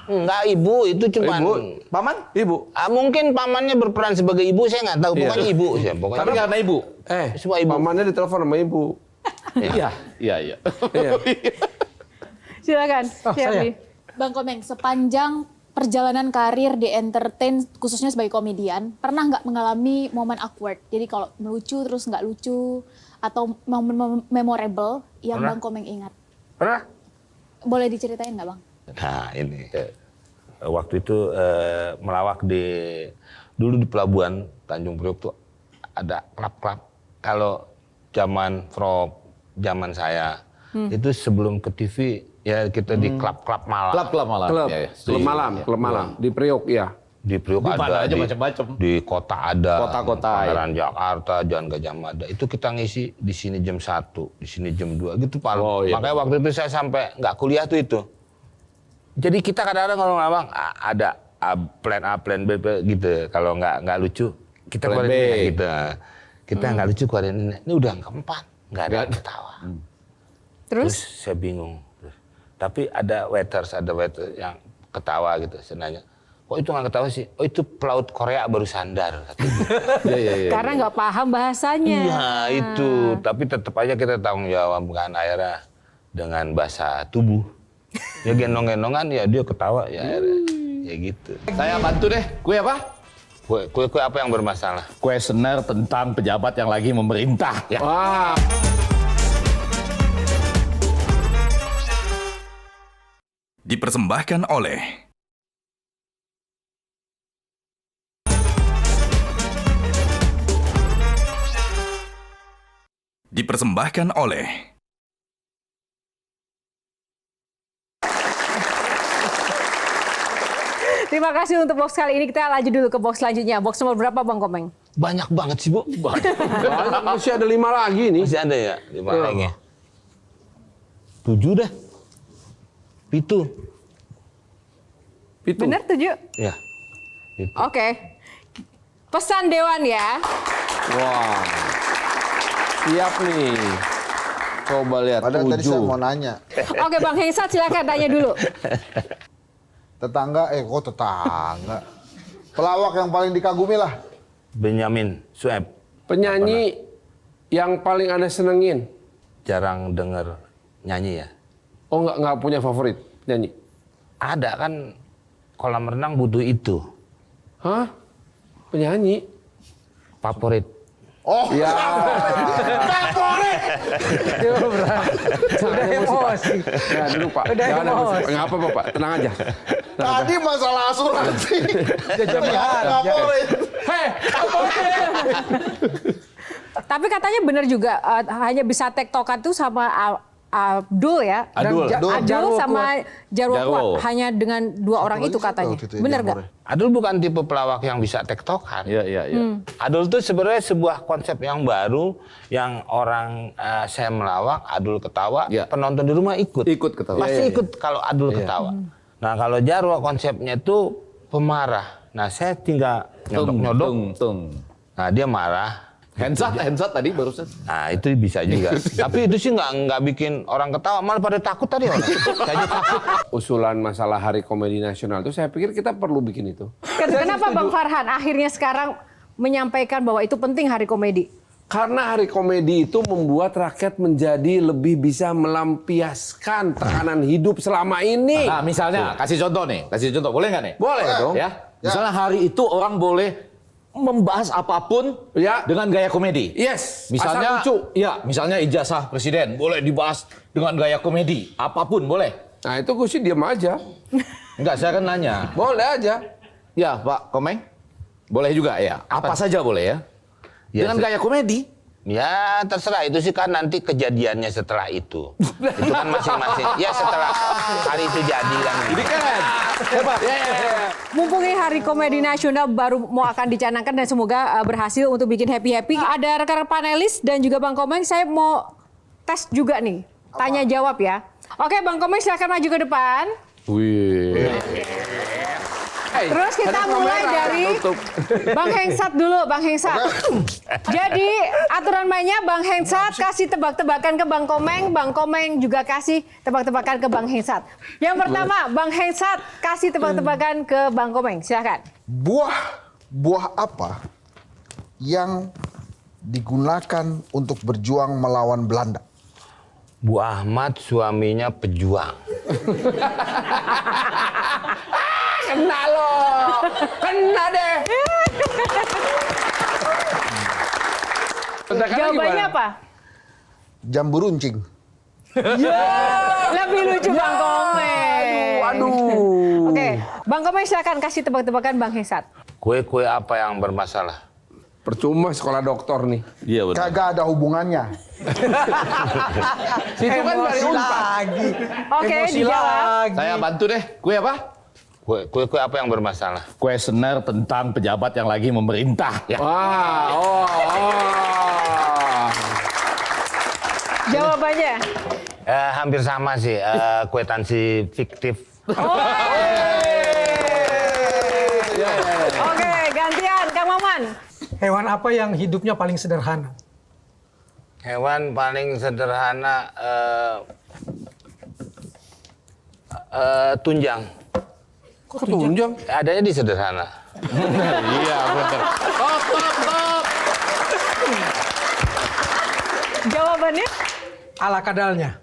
Enggak ibu itu cuma. Ibu. Paman? Ibu. Mungkin pamannya berperan sebagai ibu saya nggak tahu. Pokoknya ibu ya. Pokoknya. Tapi karena ibu. Semua ibu. Pamannya ditelepon sama ibu. Iya. Iya. Iya. Silakan, Shirley. Bang Komeng, sepanjang perjalanan karir di entertain, khususnya sebagai komedian, pernah nggak mengalami momen awkward? Jadi kalau lucu terus nggak lucu, atau momen memorable yang Pernah. Bang Komeng ingat? Pernah? Boleh diceritain nggak Bang? Nah ini waktu itu melawak dulu di pelabuhan Tanjung Priok tuh ada klub-klub. Kalau zaman saya itu sebelum ke TV ya kita di klub-klub malam. Klub malam. Klub, Ya, ya. klub malam di Priok ya. Di Priok Di ada, mana aja macam-macam. di kota ada, Kota-kota, Pangeran Jakarta, Jalan Gajah Mada. Itu kita ngisi di sini jam 1, di sini jam 2 gitu Pak. Oh, iya. Makanya waktu itu saya sampai nggak kuliah tuh itu. Jadi kita kadang-kadang kalau ngomong ada plan A, plan B gitu. Kalau nggak lucu kita Plan keluarin B. ini gitu. Kita nggak lucu keluarin ini. Ini udah yang keempat, nggak ada yang ketawa. Terus saya bingung. Tapi ada waiter yang ketawa gitu. Saya nanya, kok itu nggak ketawa sih? Oh itu pelaut Korea baru sandar. Iya. Karena nggak paham bahasanya. Iya itu. Tapi tetap aja kita tanggung jawab kan akhirnya dengan bahasa tubuh. Ya gendong-gendongan ya dia ketawa ya akhirnya. Ya gitu. Saya bantu deh. Kue apa? Kue apa yang bermasalah? Kuesioner tentang pejabat yang lagi memerintah. Ya. Wah. Dipersembahkan oleh Terima kasih untuk box kali ini. Kita lanjut dulu ke box selanjutnya. Box nomor berapa Bang Komeng? Banyak banget sih Bu. Masih ada 5 lagi nih. Masih ada ya? 5 lagi. 7 dah. Pitu. Bener 7? Ya. Pitu. Oke. Pesan Dewan ya. Wah. Siap nih. Coba lihat Padahal tadi saya 7. mau nanya. Oke Bang Hengsat silakan tanya dulu. Tetangga, kok tetangga? Pelawak yang paling dikagumi lah. Benyamin Sueb. Penyanyi yang paling Anda senengin. Jarang denger nyanyi ya. Oh nggak punya favorit nyanyi? Ada kan kolam renang butuh itu. Hah? Penyanyi? Favorit. Oh, Ya. Udah emosi. Ya dulu Pak. Udah Jangan emosi. emosi. Nggak apa-apa Pak. Tenang aja. tadi masalah asuransi. Jaminan. Favorit. Tapi katanya benar juga hanya bisa tektokan tuh sama Abdul ya. Adul. Adul Jarwo sama Jarwo Jarwo. Kuat. Hanya dengan 2 orang itu katanya. Waktu itu ya, Benar Jarwo nggak? ya. Adul bukan tipe pelawak yang bisa tektokan. Iya. Adul itu sebenarnya sebuah konsep yang baru yang orang saya melawak, Adul ketawa, Iya. penonton di rumah ikut. Ikut ketawa. Pasti Iya. ikut kalau Adul ketawa. Nah kalau Jarwo konsepnya itu pemarah. Nah saya tinggal nyodok-nyodok. Tung. Nah dia marah. Handsat tadi barusan. Nah itu bisa juga. Tapi itu sih nggak bikin orang ketawa, malah pada takut tadi orang. Saya aja takut. Usulan masalah Hari Komedi Nasional itu saya pikir kita perlu bikin itu. Kenapa Bang Farhan akhirnya sekarang menyampaikan bahwa itu penting Hari Komedi? Karena Hari Komedi itu membuat rakyat menjadi lebih bisa melampiaskan tekanan hidup selama ini. Nah, misalnya kasih contoh nih, boleh nggak nih? Boleh dong. Ya. Misalnya hari itu orang boleh membahas apapun Ya. dengan gaya komedi. Yes. Misalnya, asal lucu. ya, misalnya ijazah presiden boleh dibahas dengan gaya komedi, apapun boleh. Nah itu gue sih diam aja. Enggak, saya kan nanya. Boleh aja. Ya, Pak Komeng, boleh juga ya. Apa saja boleh ya? Ya, Dengan gaya komedi. Ya terserah, itu sih kan nanti kejadiannya setelah itu. Itu kan masing-masing. Ya setelah hari itu jadi kan. Ini keren. Hebat. Mumpung ini Hari Komedi Nasional baru mau akan dicanangkan dan semoga berhasil untuk bikin happy-happy. Ada rekan-rekan panelis dan juga Bang Komeng, saya mau tes juga nih. Tanya jawab ya. Oke Bang Komeng silakan maju ke depan. Wih. Terus kita mulai dari Bang Hengsat dulu, Bang Hengsat. Jadi aturan mainnya Bang Hengsat kasih tebak-tebakan ke Bang Komeng juga kasih tebak-tebakan ke Bang Hengsat. Yang pertama, Bang Hengsat kasih tebak-tebakan ke Bang Komeng. Silakan. Buah apa yang digunakan untuk berjuang melawan Belanda? Bu Ahmad suaminya pejuang. Kena lo. Kena deh. Jawabannya apa? Jambu runcing. Lebih lucu Bang Komeng. Aduh. Oke, Bang Komeng silakan kasih tebak-tebakan Bang Hengsat. Kue-kue apa yang bermasalah? Percuma sekolah doktor nih. Iya benar. Kagak ada hubungannya. Situ kan dari Unpad. lagi. Oke, Emosi dijawab. lagi. Saya bantu deh. Kue apa? Kue-kue apa yang bermasalah? Kuesioner tentang pejabat yang lagi memerintah. Ya. Jawabannya. Hampir sama sih. Kwetansi fiktif. Oke, gantian Kang Maman. Hewan apa yang hidupnya paling sederhana? Hewan paling sederhana tunjang. Kok tunjang? Adanya di sederhana. Iya benar. Jawabannya? Ala kadalnya.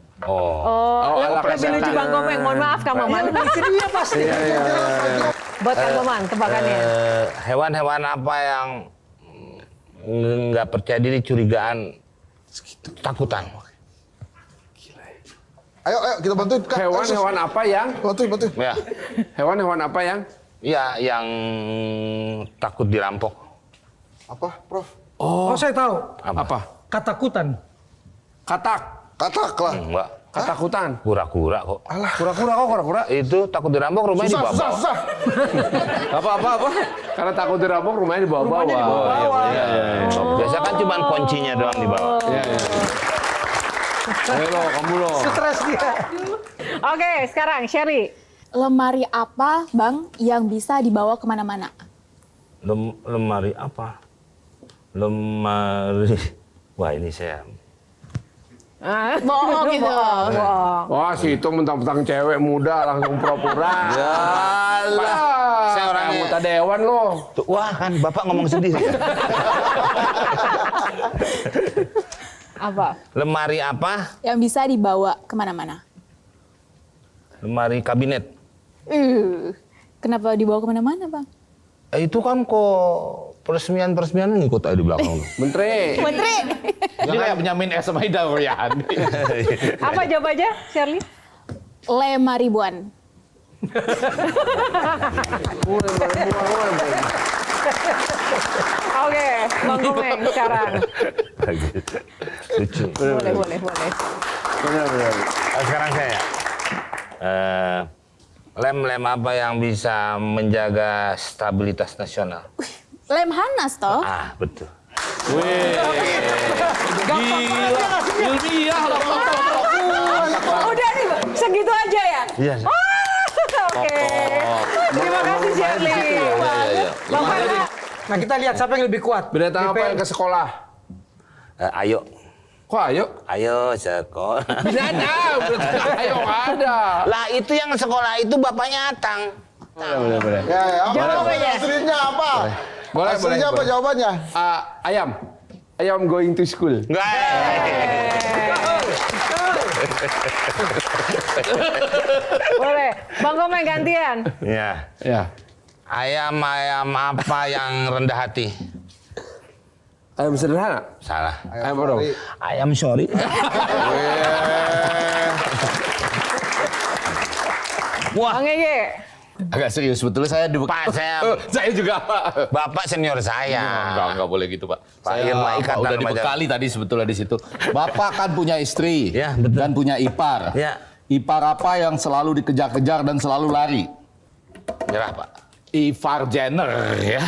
Lebih lucu Bang Komeng. Mohon maaf Kang Maman. Itu dia pasti. Buat Kang Maman, tebakannya. Hewan-hewan apa yang nggak percaya diri, curigaan, takutan? Ayo kita bantuin. Kak. Hewan-hewan apa yang? Bantuin. Ya, Hewan-hewan apa yang? ya yang takut dirampok. Apa, Prof? Oh, saya tahu. Apa? Katakutan. Katak. Katak lah. Enggak, Katakutan. kura-kura kok. Kura-kura kok kura-kura? Itu takut dirampok, rumahnya dibawa. Susah. Apa? Karena takut dirampok rumahnya dibawa-bawa. Biasa kan cuma kuncinya doang dibawa. Ayo lo, kamu lo. Stres dia. Oke, sekarang Sherly. Lemari apa, Bang, yang bisa dibawa kemana-mana? Lemari apa? Lemari. Wah, ini saya. Bohong gitu. Bohong. Wah, si itu mentang-mentang cewek muda langsung pura-pura. Saya orangnya- anggota dewan lo. Tuh, wah, kan Bapak ngomong sendiri. Apa? Lemari apa? Yang bisa dibawa kemana-mana. Lemari kabinet. Kenapa dibawa kemana-mana, Bang? Itu kan kok peresmian ngikut aja di belakang. Menteri. Menteri. Ini kayak Benyamin S. sama Ida Wuryani. Apa jawabannya, Sherly? Lemari ribuan. Oke, Bang Komeng sekarang. Lucu. Boleh. Sekarang saya. Lem apa yang bisa menjaga stabilitas nasional? Lemhanas toh? Ah, betul. Ilmiah lah. Udah nih, segitu aja ya? Iya. Oke. Terima kasih Sherly. Bang Farhan. Nah, kita lihat siapa yang lebih kuat. Binatang apa yang ke sekolah? Ayo. Kok ayo? Ayo sekolah. Binatang. Ayo ada. Lah itu yang sekolah itu bapaknya Atang. Boleh. Ya, apa? Jawabannya. Aslinya apa? Boleh. Aslinya apa jawabannya? Ayam. Ayam going to school. Enggak. Boleh. Bang Komeng gantian. Ya. Ya. Ayam apa yang rendah hati? Ayam sederhana. Salah. Ayam apa dong? Ayam sorry. Wah, Bang Ege. Agak serius sebetulnya saya di Pak, saya juga. Bapak senior saya. Enggak boleh gitu, Pak. Pak Saya Irma Ikatan udah Remaja. dibekali tadi sebetulnya di situ. Bapak kan punya istri Ya, betul. dan punya ipar. Ya. Ipar apa yang selalu dikejar-kejar dan selalu lari? Nyerah, Pak. Ivar Jenner ya.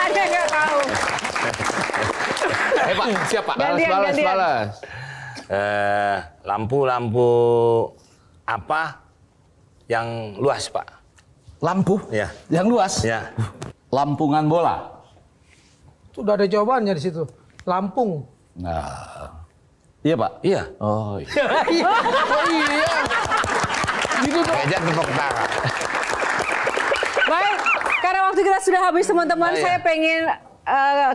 Ada nggak tahu? Pak, siapa? Gantian. Lampu apa Yang luas, Pak. Lampu? Ya. Yang luas? Ya. Lampungan bola? Itu udah ada jawabannya di situ. Lampung. Nah, iya Pak? Iya. Oh iya. Gajah tepuk tangan. Baik, karena waktu kita sudah habis teman-teman, saya pengen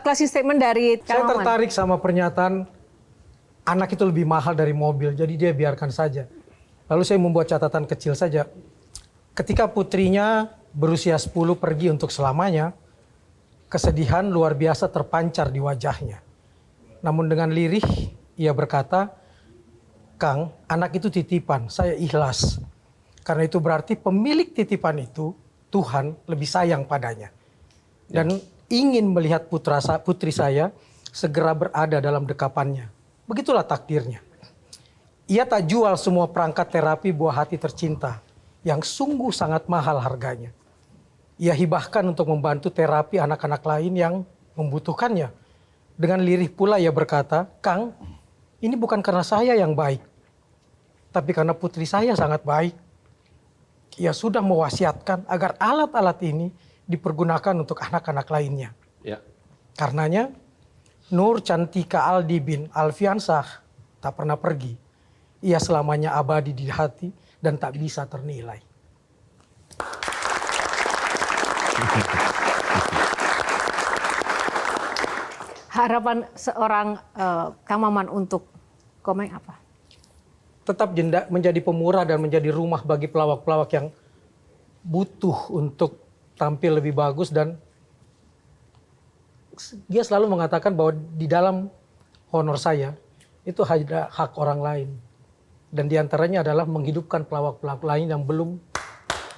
closing statement dari Saya Kang Maman. tertarik sama pernyataan anak itu lebih mahal dari mobil, jadi dia biarkan saja. Lalu saya membuat catatan kecil saja. Ketika putrinya berusia 10 pergi untuk selamanya, kesedihan luar biasa terpancar di wajahnya. Namun dengan lirih, ia berkata, Kang, anak itu titipan, saya ikhlas. Karena itu berarti pemilik titipan itu, Tuhan lebih sayang padanya. Dan ingin melihat putri saya segera berada dalam dekapannya. Begitulah takdirnya. Ia tak jual semua perangkat terapi buah hati tercinta yang sungguh sangat mahal harganya. Ia hibahkan untuk membantu terapi anak-anak lain yang membutuhkannya. Dengan lirih pula ia berkata, Kang, ini bukan karena saya yang baik, tapi karena putri saya sangat baik. Ia sudah mewasiatkan agar alat-alat ini dipergunakan untuk anak-anak lainnya. Ya. Karenanya, Nur Cantika Aldi bin Alfiansah tak pernah pergi. Ia selamanya abadi di hati dan tak bisa ternilai. Harapan seorang Kang Maman untuk Komeng apa? Tetap menjadi pemurah dan menjadi rumah bagi pelawak-pelawak yang butuh untuk tampil lebih bagus, dan dia selalu mengatakan bahwa di dalam honor saya itu ada hak orang lain, dan diantaranya adalah menghidupkan pelawak-pelawak lain yang belum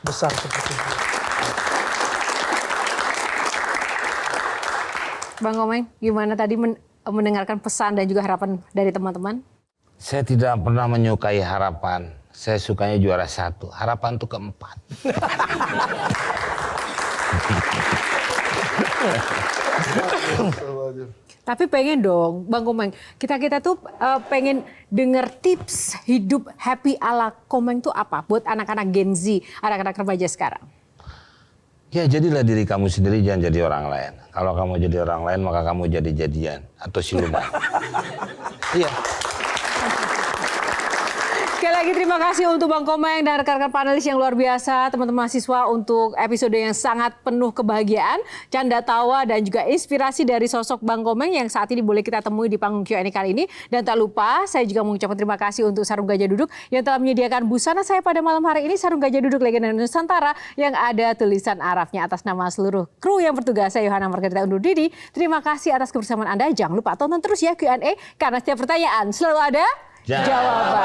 besar seperti itu. Bang Komeng, gimana tadi mendengarkan pesan dan juga harapan dari teman-teman? Saya tidak pernah menyukai harapan. Saya sukanya juara 1. Harapan itu keempat. Tapi pengen dong, Bang Komeng. Kita tuh pengen denger tips hidup happy ala Komeng tuh apa? Buat anak-anak Gen Z, anak-anak remaja sekarang. Ya jadilah diri kamu sendiri, jangan jadi orang lain. Kalau kamu jadi orang lain, maka kamu jadi jadian atau siluman. Iya. Sekali lagi terima kasih untuk Bang Komeng dan rekan-rekan panelis yang luar biasa, teman-teman mahasiswa, untuk episode yang sangat penuh kebahagiaan, canda tawa dan juga inspirasi dari sosok Bang Komeng yang saat ini boleh kita temui di panggung Q&A kali ini. Dan tak lupa saya juga mengucapkan terima kasih untuk Sarung Gajah Duduk yang telah menyediakan busana saya pada malam hari ini, Sarung Gajah Duduk Legenda Nusantara yang ada tulisan Arabnya. Atas nama seluruh kru yang bertugas, saya Yohana Margarita undur diri. Terima kasih atas kebersamaan Anda. Jangan lupa tonton terus ya Q&A, karena setiap pertanyaan selalu ada jawaban.